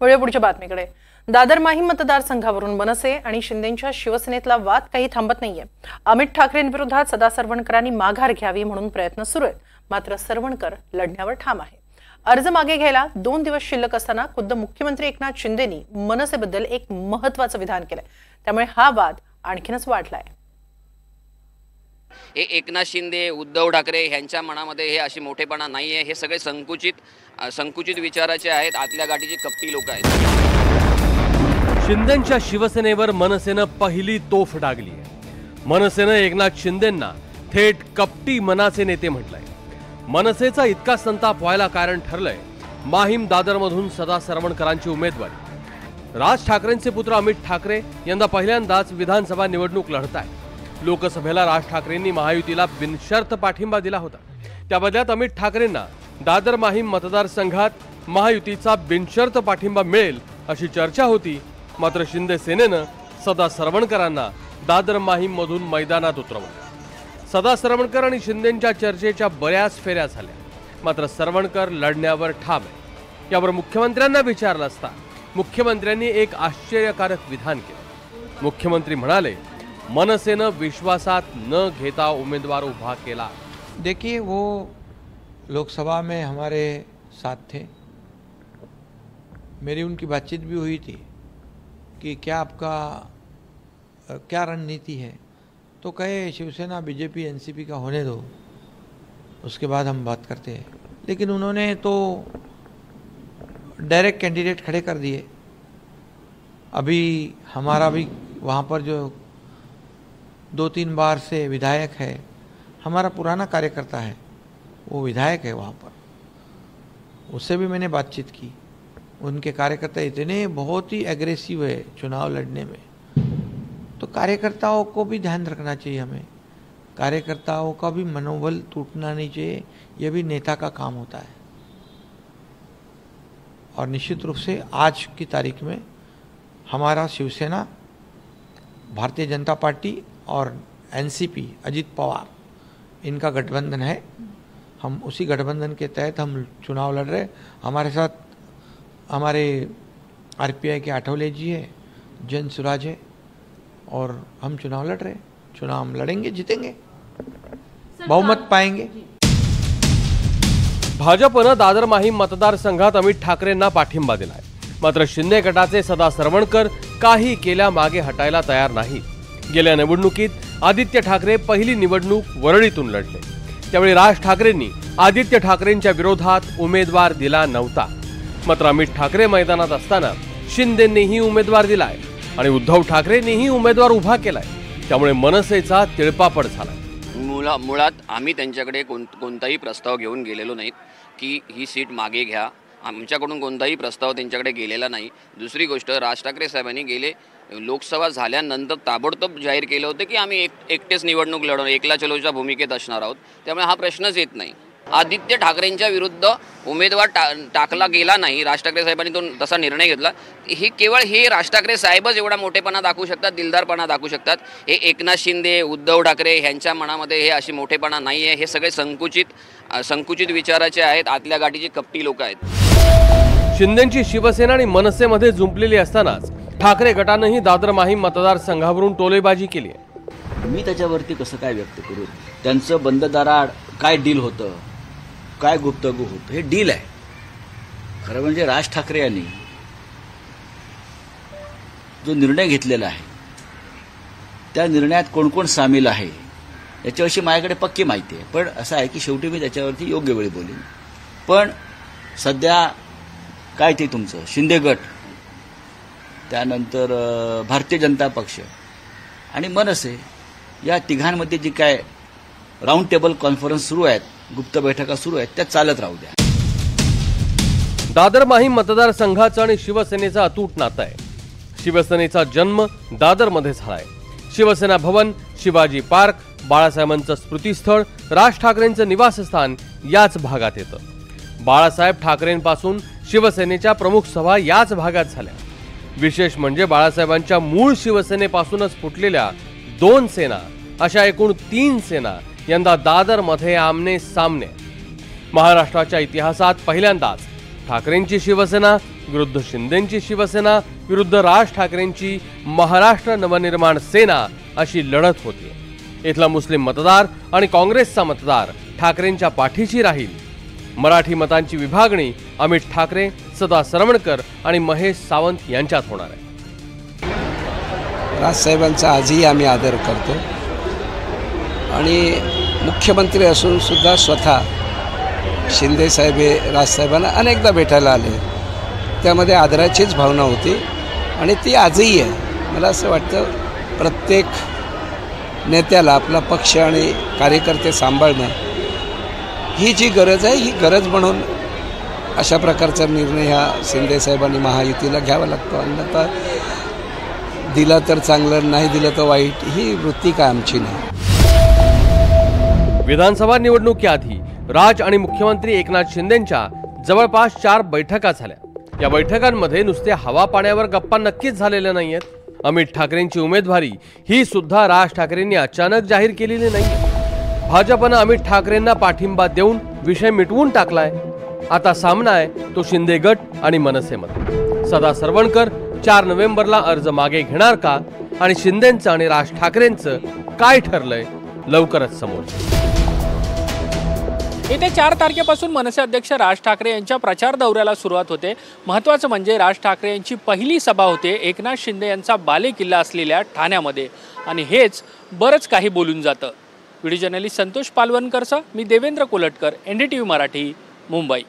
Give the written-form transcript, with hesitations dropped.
वळूया पुढच्या बातमीकडे। दादर माहीम मतदारसंघावरून मनसे आणि शिंदेंच्या शिवसेनेतला वाद काही थांबत नाहीये। अमित ठाकरेंविरोधात सदा सरवणकरांनी माघार घ्यावी म्हणून प्रयत्न सुरू आहेत, मात्र सरवणकर लढण्यावर ठाम आहे। अर्ज मागे घ्यायला 2 दिवस शिल्लक असताना खुद्द मुख्यमंत्री एकनाथ शिंदेंनी मनसेबद्दल एक महत्त्वाचं विधान केलंय, त्यामुळे हा वाद आणखीनच वाढलाय। हे एकनाथ शिंदे उद्धव ठाकरे यांच्या मनामध्ये हे अशी मोठेपणा नाहीये, हे सगळे संकुचित विचाराचे आहेत, आतल्या गाठीची कपटी लोक आहेत। शिंदेंच्या शिवसेनेवर मनसेनं पहिली तोफ डागली आहे। मनसेनं एकनाथ शिंदेंना थेट कपटी मनाचे नेते म्हटलंय। मनसेचा इतका संताप व्हायला कारण ठरलंय माहीम दादरमधून सदा सरवणकरांची उमेदवारी। राज ठाकरेंचे पुत्र अमित ठाकरे यंदा पहिल्यांदाच विधानसभा निवडणूक लढतायत। लोकसभेला राज ठाकरेंनी महायुतीला बिनशर्त पाठिंबा दिला होता, त्या बदल्यात अमित ठाकरेंना दादर माहीम मतदारसंघात महायुतीचा बिनशर्त पाठिंबा मिळेल अशी चर्चा होती। मात्र शिंदे सेनेनं सदा सरवणकरांना दादर माहीम मधून मैदानात उतरवलं। सदा सरवणकर आणि शिंदेंच्या चर्चेच्या बऱ्याच फेऱ्या झाल्या, मात्र सरवणकर लढण्यावर ठाम आहे। यावर मुख्यमंत्र्यांना विचारलं असता मुख्यमंत्र्यांनी एक आश्चर्यकारक विधान केलं। मुख्यमंत्री म्हणाले, मनसेनं विश्वासात न घेता उमेदवार उभा केला। देखिए, वो लोकसभा में हमारे साथ थे, मेरी उनकी बातचीत भी हुई थी कि क्या आपका क्या रणनीति है, तो कहे शिवसेना बीजेपी एनसीपी का होने दो, उसके बाद हम बात करते हैं। लेकिन उन्होंने तो डायरेक्ट कैंडिडेट खड़े कर दिए। अभी हमारा भी वहाँ पर जो 2-3 बार से विधायक है, हमारा पुराना कार्यकर्ता है, वो विधायक है वहाँ पर, उससे भी मैंने बातचीत की। उनके कार्यकर्ता इतने बहुत ही एग्रेसिव है चुनाव लड़ने में, तो कार्यकर्ताओं को भी ध्यान रखना चाहिए। हमें कार्यकर्ताओं का भी मनोबल टूटना नहीं चाहिए, यह भी नेता का काम होता है। और निश्चित रूप से आज की तारीख में हमारा शिवसेना, भारतीय जनता पार्टी और एनसीपी अजित पवार, इनका गठबंधन है। हम उसी गठबंधन के तहत हम चुनाव लड़ रहे। हमारे साथ हमारे आरपीआई के आठवले जी है, जन सुराज है, और हम चुनाव लड़ रहे। चुनाव हम लड़ेंगे, जीतेंगे, बहुमत पाएंगे। भाजपनं दादर माहीम मतदारसंघात अमित ठाकरेंना पाठिंबा दिलाय, मात्र शिंदे गटाचे सदा सरवणकर काही केल्या मागे हटायला तयार नाही। गेल्या निवडणुकीत आदित्य ठाकरे पहिली निवडणूक वरळीतून लढले, त्यावेळी राज ठाकरेंनी आदित्य ठाकरेंच्या विरोधात उमेदवार दिला नव्हता। मात्र अमित ठाकरे मैदानात असताना शिंदेंनीही उमेदवार दिलाय आणि उद्धव ठाकरेंनीही उमेदवार उभा केलाय, त्यामुळे मनसेचा तिळपापड झाला। मुळात आम्ही त्यांच्याकडे कोणताही प्रस्ताव घेऊन गेलेलो नाहीत की ही सीट मागे घ्या, आमच्याकडून कोणताही प्रस्ताव त्यांच्याकडे गेलेला नाही। दुसरी गोष्ट, राज ठाकरे साहेबांनी गेले लोकसभा झाल्यानंतर ताबडतोब जाहीर केलं होतं की आम्ही एकटेच निवडणूक लढवणार, एकला चलोच्या भूमिकेत असणार आहोत, त्यामुळे हा प्रश्नच येत नाही। आदित्य ठाकरेंच्या विरुद्ध उमेदवार टाकला गेला नाही, राज ठाकरे साहेबांनी तो तसा निर्णय घेतला। हे केवळ हे राज ठाकरे साहेबच एवढा मोठेपणा दाखवू शकतात, दिलदारपणा दाखवू शकतात। हे एकनाथ शिंदे उद्धव ठाकरे यांच्या मनामध्ये हे अशी मोठेपणा नाहीये, हे सगळे संकुचित विचाराचे आहेत, आतल्या गाठीची कपटी लोक आहेत। शिंदेंची शिवसेना आणि मनसेमध्ये जुंपलेली असतानाच ठाकरे गटानंही दादर माहीम मतदारसंघावरून टोलेबाजी केली आहे। मी त्याच्यावरती कसं काय व्यक्त करू? त्यांचं बंद दाराआड काय डील होतं, काय गुप्तगू होतं, हे डील आहे। खरं म्हणजे राज ठाकरे यांनी जो निर्णय घेतलेला आहे त्या निर्णयात कोण कोण सामील आहे याच्याविषयी माझ्याकडे पक्की माहिती आहे, पण असं आहे की शेवटी मी त्याच्यावरती योग्य वेळी बोलेन। पण सध्या काय ते तुमचं शिंदे गट, त्यानंतर भारतीय जनता पक्ष आणि मनसे या तिघांमध्ये जी काय राऊंड टेबल कॉन्फरन्स सुरू आहेत, गुप्त बैठका सुरू आहेत, त्या चालत राहू द्या। दादर माहीम मतदारसंघाचं आणि शिवसेनेचं अतूट नातं आहे। शिवसेनेचा जन्म दादरमध्ये झालाय। शिवसेना भवन, शिवाजी पार्क, बाळासाहेबांचं स्मृतीस्थळ, राज ठाकरेंचं निवासस्थान याच भागात येतं। बाळासाहेब ठाकरेंपासून शिवसेनेच्या प्रमुख सभा याच भागात झाल्या। विशेष म्हणजे बाळासाहेबांच्या मूळ शिवसेनेपासूनच फुटलेल्या 2 सेना, अशा एकूण 3 सेना यंदा दादरमध्ये आमने सामने। महाराष्ट्राच्या इतिहासात पहिल्यांदाच ठाकरेंची शिवसेना विरुद्ध शिंदेची शिवसेना विरुद्ध राज ठाकरेंची महाराष्ट्र नवनिर्माण सेना अशी लढत होती। इथला मुस्लिम मतदार आणि काँग्रेसचा मतदार ठाकरेंच्या पाठीशी राहील। मराठी मतांची विभागणी अमित ठाकरे, सदा सरवणकर आणि महेश सावंत यांच्यात होणार आहे। राजसाहेबांचा आजही आम्ही आदर करतो आणि मुख्यमंत्री असून सुद्धा स्वतः शिंदे साहेब हे राजसाहेबांना अनेकदा भेटायला आले, त्यामध्ये आदराचीच भावना होती आणि ती आजही आहे। मला असं वाटतं प्रत्येक नेत्याला आपला पक्ष आणि कार्यकर्ते सांभाळणं ही जी गरज आहे, ही गरज म्हणून अशा प्रकारचा निर्णय ह्या शिंदे साहेबांनी महायुतीला घ्यावा लागतो। अन्यथा दिला तर चांगलं, नाही दिलं तर वाईट, ही वृत्ती काय आमची नाही। विधानसभा निवडणुकीआधी राज आणि मुख्यमंत्री एकनाथ शिंदेंच्या जवळपास 4 बैठका झाल्या। या बैठकांमध्ये नुसते हवा पाण्यावर गप्पा नक्कीच झालेल्या नाहीयेत। अमित ठाकरेंची उमेदवारी ही सुद्धा राज ठाकरेंनी अचानक जाहीर केलेली नाही। भाजपनं अमित ठाकरेंना पाठिंबा देऊन विषय मिटवून टाकलाय। आता सामना आहे तो शिंदे गट आणि मनसेमध्ये। सदा सरवणकर 4 नोव्हेंबरला अर्ज मागे घेणार का आणि शिंदेंचं आणि राज ठाकरेंचं काय ठरलंय लवकरच समोर। येत्या 4 तारखेपासून मनसे अध्यक्ष राज ठाकरे यांच्या प्रचार दौऱ्याला सुरुवात होते। महत्त्वाचं म्हणजे राज ठाकरे यांची पहिली सभा होते एकनाथ शिंदे यांचा बालेकिल्ला असलेल्या ठाण्यामध्ये आणि हेच बरंच काही बोलून जातं। व्हिडिओ जर्नलिस्ट संतोष पालवणकरसह मी देवेंद्र कोलटकर, NDTV मराठी, मुंबई।